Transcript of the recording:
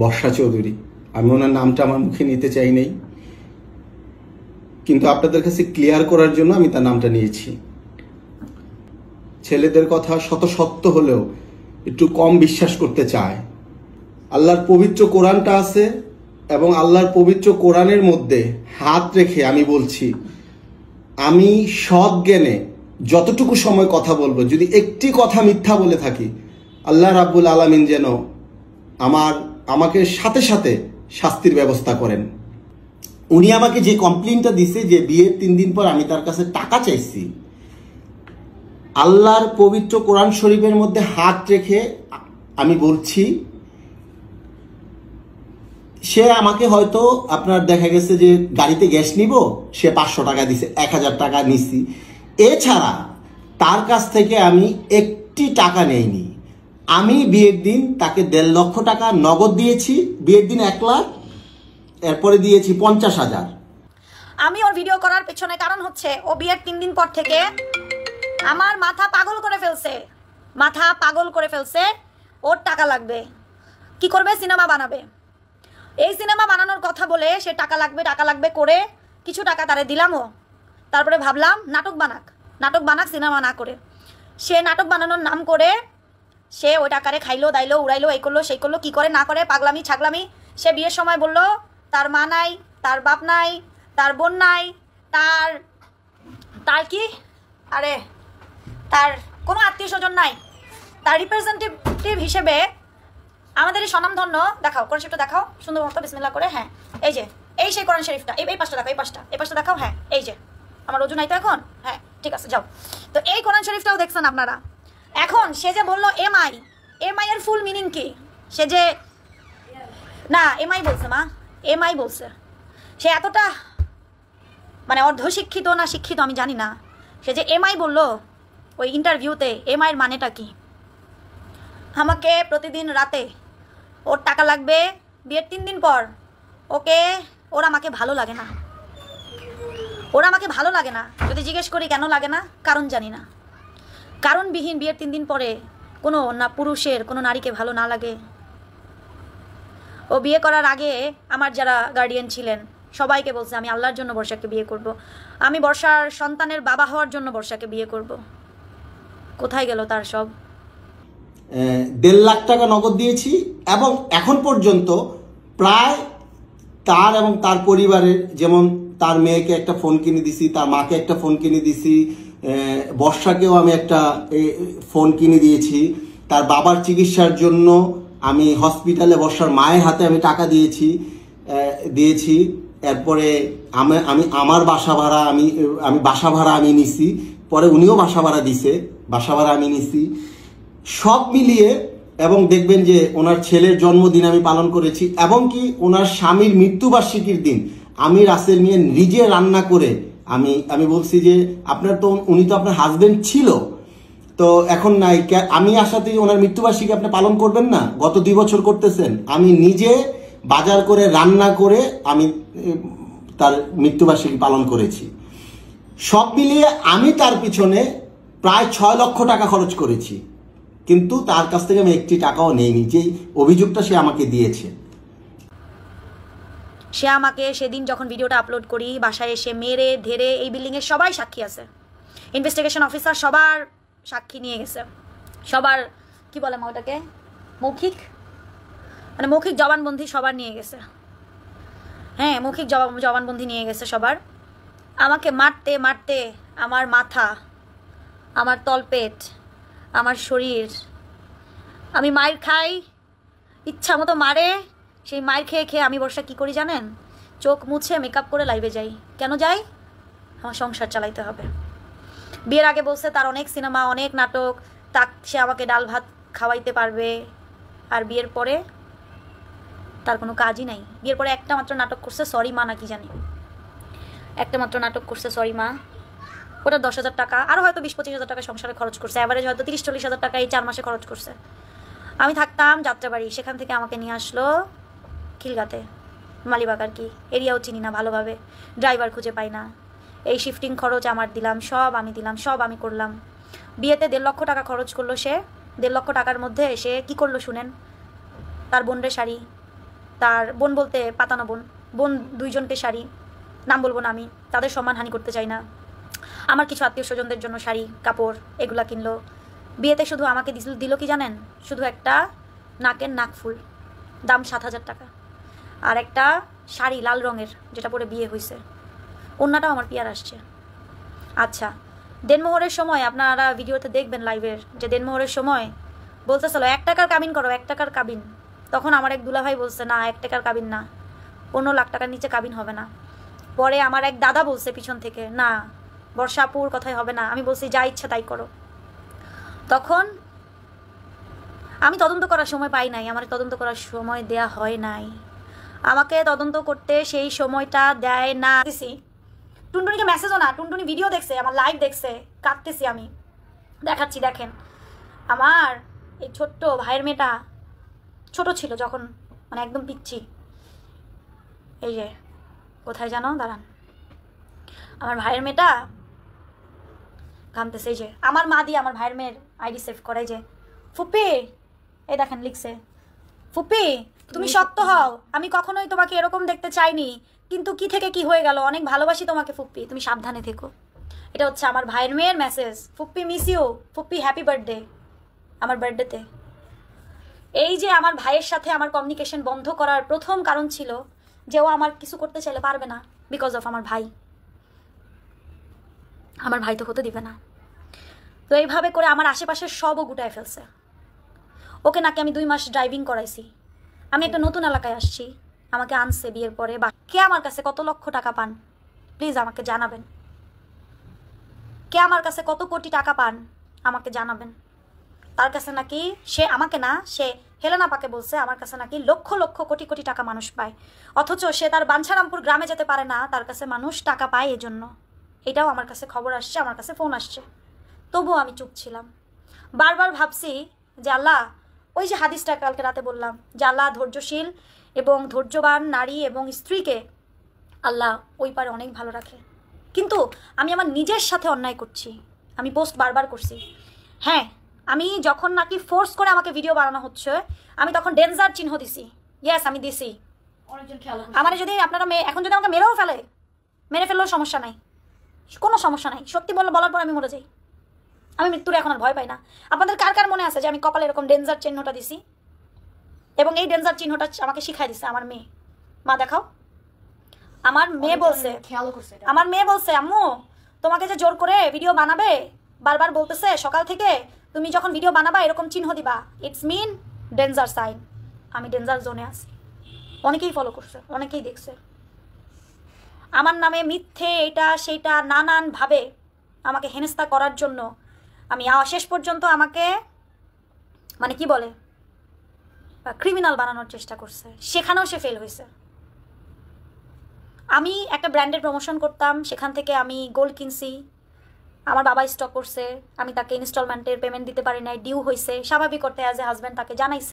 বর্ষা চৌধুরী। আমি ওনার নামটা আমার মুখে নিতে চাই নাই, কিন্তু আপনাদের কাছে ক্লিয়ার করার জন্য আমি তার নামটা নিয়েছি। ছেলেদের কথা শত সত্য হলেও একটু কম বিশ্বাস করতে চায়। আল্লাহর পবিত্র কোরআনটা আছে এবং আল্লাহর পবিত্র কোরআনের মধ্যে হাত রেখে আমি বলছি, আমি সৎ জ্ঞানে যতটুকু সময় কথা বলবো, যদি একটি কথা মিথ্যা বলে থাকি, আল্লাহ রাব্বুল আলামিন যেন আমাকে সাথে সাথে শাস্তির ব্যবস্থা করেন। উনি আমাকে যে কমপ্লেনটা দিছে যে বিয়ের 3 দিন পর আমি তার কাছে টাকা চাইছি, আল্লাহর পবিত্র কোরআন শরীফের মধ্যে হাত রেখে আমি বলছি, সে আমাকে হয়তো আপনার দেখা গেছে যে গাড়িতে গ্যাস নিব, সে 500 টাকা দিছে, 1000 টাকা নিছি, এছাড়া তার কাছ থেকে আমি একটি টাকা নেইনি। আমি বিয়ের দিন তাকে 1.5 লক্ষ টাকা নগদ দিয়েছি, বিয়ের দিন 1 লাখ, এরপরে দিয়েছি 50,000। আমি ওর ভিডিও করার পেছনে কারণ হচ্ছে ও বিয়ের 3 দিন পর থেকে আমার মাথা পাগল করে ফেলছে। ওর টাকা লাগবে, কি করবে? সিনেমা বানাবে। এই সিনেমা বানানোর কথা বলে সে টাকা লাগবে করে কিছু টাকা তারে দিলামও। তারপরে ভাবলাম নাটক বানাক সিনেমা না করে। সে নাটক বানানোর নাম করে সে ওই টাকারে খাইলো দাইলো উড়াইলো, এই করলো সেই করলো, কি করে না করে পাগলামি ছাগলামি। সে বিয়ের সময় বলল তার মা নাই, তার বাপ নাই, তার বোন নাই, তার কি আরে তার কোনো আত্মীয় স্বজন নাই। তার রিপ্রেজেন্টেটিভ হিসেবে আমাদের এই স্বনামধন্য দেখাও, কোরআন শরীফটা দেখাও সুন্দর মতো বিসমিল্লাহ করে। হ্যাঁ, এই সেই কোরআন শরীফটা, এই পাশটা দেখাও, এই পাশটা দেখাও। হ্যাঁ, এই যে আমার রোজু নাই তো এখন। হ্যাঁ ঠিক আছে, যাও। তো এই কোরআন শরীফটাও দেখছেন আপনারা। এখন সে যে বললো এমআই এর ফুল মিনিং কি? সে যে না এমআই বলছে, মা এমআই বলছে। সে এতটা মানে অর্ধশিক্ষিত না শিক্ষিত আমি জানি না। সে যে এমআই বললো ওই ইন্টারভিউতে, এমআইয়ের মানেটা কি? আমাকে প্রতিদিন রাতে ওর টাকা লাগবে, বিয়ের 3 দিন পর ওর আমাকে ভালো লাগে না। যদি জিজ্ঞেস করি কেন লাগে না, কারণ জানি না। কারণবিহীন বিয়ের 3 দিন পরে কোনো না পুরুষের কোনো নারীকে ভালো না লাগে। ও বিয়ে করার আগে আমার যারা গার্ডিয়ান ছিলেন সবাইকে বলছে আমি আল্লাহর জন্য বর্ষাকে বিয়ে করব, আমি বর্ষার সন্তানের বাবা হওয়ার জন্য বর্ষাকে বিয়ে করব। কোথায় গেল তার সব? 1.5 লাখ টাকা নগদ দিয়েছি এবং এখন পর্যন্ত প্রায় তার এবং তার পরিবারের, যেমন তার মেয়েকে একটা ফোন কিনে দিছি, তার মাকে একটা ফোন কিনে দিছি, বর্ষাকেও আমি একটা ফোন কিনে দিয়েছি, তার বাবার চিকিৎসার জন্য আমি হসপিটালে বর্ষার মায়ের হাতে আমি টাকা দিয়েছি। এরপরে আমার বাসা ভাড়া আমি নিছি, পরে উনিও বাসা ভাড়া দিছে, বাসা ভাড়া আমি নিছি, সব মিলিয়ে। এবং দেখবেন যে ওনার ছেলের জন্মদিন আমি পালন করেছি, এবং কি ওনার স্বামীর মৃত্যুবার্ষিকীর দিন আমি রাসেল মিয়া নিজে রান্না করে আমি বলছি যে উনি তো আপনার হাজবেন্ড ছিল, তো এখন নাই, আমি আশাতেই ওনার মৃত্যুবার্ষিকী আপনি পালন করবেন না? গত 2 বছর করতেছেন। আমি নিজে বাজার করে রান্না করে আমি তার মৃত্যুবার্ষিকী পালন করেছি। সব মিলিয়ে আমি তার পিছনে প্রায় 6 লক্ষ টাকা খরচ করেছি, কিন্তু তার কাছ থেকে আমি একটি টাকাও নেইনি, যেই অভিযোগটা সে আমাকে দিয়েছে। সে আমাকে সেদিন যখন ভিডিওটা আপলোড করি বাসায় এসে মেরে ধেরে, এই বিল্ডিংয়ের সবাই সাক্ষী আছে, ইনভেস্টিগেশন অফিসার সবার সাক্ষী নিয়ে গেছে, সবার কি বলে মা ওটাকে, মৌখিক জবানবন্দি সবার নিয়ে গেছে। হ্যাঁ, মৌখিক জবানবন্দি নিয়ে গেছে সবার। আমাকে মারতে মারতে আমার মাথা, আমার তলপেট, আমার শরীর, আমি মায়ের খাই, ইচ্ছা মতো মারে। সেই মায়ের খেয়ে আমি বর্ষা কি করি জানেন? চোখ মুছে মেকআপ করে লাইভে যাই। কেন যাই? আমার সংসার চালাইতে হবে। বিয়ের আগে বলছে তার অনেক সিনেমা, অনেক নাটক, সে আমাকে ডাল ভাত খাওয়াইতে পারবে। আর বিয়ের পরে তার কোনো কাজই নাই। বিয়ের পরে একটা মাত্র নাটক করছে, সরি মা নাকি জানি, একটা মাত্র নাটক করছে সরি মা, ওটা 10,000 টাকা, আরও হয়তো 20-25,000 টাকা সংসারে খরচ করছে, অ্যাভারেজ হয়তো 30-40,000 টাকা এই 4 মাসে খরচ করছে। আমি থাকতাম যাত্রাবাড়ি, সেখান থেকে আমাকে নিয়ে আসলো খিলগাতে, মালিবাগ আর কি, এরিয়াও চিনি না ভালোভাবে, ড্রাইভার খুঁজে পাই না, এই শিফটিং খরচ আমার দিলাম, সব আমি করলাম। বিয়েতে 1.5 লক্ষ টাকা খরচ করলো সে। 1.5 লক্ষ টাকার মধ্যে সে কি করলো শুনেন? তার বোনের শাড়ি, তার বোন বলতে পাতানো বোন 2 জনকে শাড়ি, নাম বলবো না আমি, তাদের সম্মানহানি করতে চাই না। আমার কিছু আত্মীয় স্বজনদের জন্য শাড়ি কাপড় এগুলা কিনলো। বিয়েতে শুধু আমাকে দিল কি জানেন? শুধু একটা নাকের নাকফুল, দাম 7,000 টাকা, আর একটা শাড়ি লাল রঙের যেটা পরে বিয়ে হয়েছে, অন্যটাও আমার পিয়ার আসছে। আচ্ছা, দেনমোহরের সময় আপনারা ভিডিওতে দেখবেন লাইভের, যে দেনমোহরের সময় বলতেছিল 1 টাকার কাবিন করো, 1 টাকার কাবিন। তখন আমার এক দুলাভাই বলছে না 1 টাকার কাবিন না, 15 লাখ টাকার নিচে কাবিন হবে না। পরে আমার এক দাদা বলছে পিছন থেকে না বর্ষাপুর কথাই হবে না। আমি বলছি যা ইচ্ছা তাই করো। তখন আমি তদন্ত করার সময় পাই নাই, আমার তদন্ত করার সময় দেয়া হয় নাই, আমাকে তদন্ত করতে সেই সময়টা দেয় না। টুনটুনিকে মেসেজও না, টুনটুনি ভিডিও দেখছে, আমার লাইভ দেখছে, কাঁদতেছি আমি, দেখাচ্ছি দেখেন। আমার এই ছোট্ট ভাইয়ের মেয়েটা ছোট ছিল যখন, মানে একদম পিচ্ছি, এই যে কোথায় জানো দাঁড়ান, আমার ভাইয়ের মেয়েটা কাঁদতেছে। এই যে আমার মা দিয়ে আমার ভাইয়ের মেয়ের আইডি সেভ করে, যে ফুপি এই দেখেন লিখছে, ফুপি তুমি শক্ত হও, আমি কখনোই তোমাকে এরকম দেখতে চাইনি, কিন্তু কি থেকে কি হয়ে গেল, অনেক ভালোবাসি তোমাকে ফুপি, তুমি সাবধানে থেকো। এটা হচ্ছে আমার ভাইয়ের মেয়ের মেসেজ। ফুপি মিস ইউ, ফুপি হ্যাপি বার্থডে আমার বার্থডেতে। এই যে আমার ভাইয়ের সাথে আমার কমিউনিকেশন বন্ধ করার প্রথম কারণ ছিল যে ও আমার কিছু করতে চাইলে পারবে না, বিকজ অফ আমার ভাই। আমার ভাই তো হতে দিবে না। তো এইভাবে করে আমার আশেপাশের সবও গুটায় ফেলছে। ওকে নাকি আমি 2 মাস ড্রাইভিং করাইছি। আমি একটা নতুন এলাকায় আসছি, আমাকে আনছে বিয়ের পরে। বা কে আমার কাছে কত লক্ষ টাকা পান প্লিজ আমাকে জানাবেন। কে আমার কাছে কত কোটি টাকা পান আমাকে জানাবেন। তার কাছে নাকি, সে আমাকে না, সে হেলেনা পাকে বলছে আমার কাছে নাকি লক্ষ লক্ষ কোটি কোটি টাকা মানুষ পায়, অথচ সে তার বাঞ্ছারামপুর গ্রামে যেতে পারে না, তার কাছে মানুষ টাকা পায় এজন্য। এটাও আমার কাছে খবর আসছে, আমার কাছে ফোন আসছে, তবুও আমি চুপ ছিলাম। বারবার ভাবছি যে আল্লাহ, ওই যে হাদিসটা কালকে রাতে বললাম, যে আল্লাহ ধৈর্যশীল এবং ধৈর্যবান নারী এবং স্ত্রীকে আল্লাহ ওই পারে অনেক ভালো রাখে। কিন্তু আমি আমার নিজের সাথে অন্যায় করছি। আমি পোস্ট বারবার করছি, হ্যাঁ, আমি যখন নাকি ফোর্স করে আমাকে ভিডিও বানানো হচ্ছে, আমি তখন ডেঞ্জার চিহ্ন দিছি। ইয়েস, আমি দিছি। আমার যদি আপনারা এখন যদি আমাকে মেরেও ফেলে, মেরে ফেললেও সমস্যা নাই, কোনো সমস্যা নাই। সত্যি বলার পর আমি মরে যাই, আমি মৃত্যুর এখন আর ভয় পাই না। আপনাদের কার কার মনে আছে যে আমি কপালে এরকম ডেঞ্জার চিহ্নটা দিছি? এবং এই ডেঞ্জার চিহ্নটা আমাকে শিখাই দিছে আমার মেয়ে। মা দেখাও। আমার মেয়ে বলছে আম্মু তোমাকে যে জোর করে ভিডিও বানাবে, বারবার বলতেছে সকাল থেকে তুমি যখন ভিডিও বানাবা এরকম চিহ্ন দিবা, ইটস মিন ডেঞ্জার সাইন। আমি ডেঞ্জার জোনে আছি। অনেকেই ফলো করছে, অনেকেই দেখছে। আমার নামে মিথ্যে এটা সেইটা নানানভাবে আমাকে হেনস্থা করার জন্য আমি শেষ পর্যন্ত আমাকে মানে কি বলে ক্রিমিনাল বানানোর চেষ্টা করছে, সেখানেও সে ফেল হয়েছে। আমি একটা ব্র্যান্ডের প্রমোশন করতাম, সেখান থেকে আমি গোল্ড কিনছি, আমার বাবা স্টক করছে, আমি তাকে ইনস্টলমেন্টের পেমেন্ট দিতে পারি নাই, ডিউ হয়েছে, স্বাভাবিক করতে অ্যাজ এ হাজব্যান্ড তাকে জানাইছে।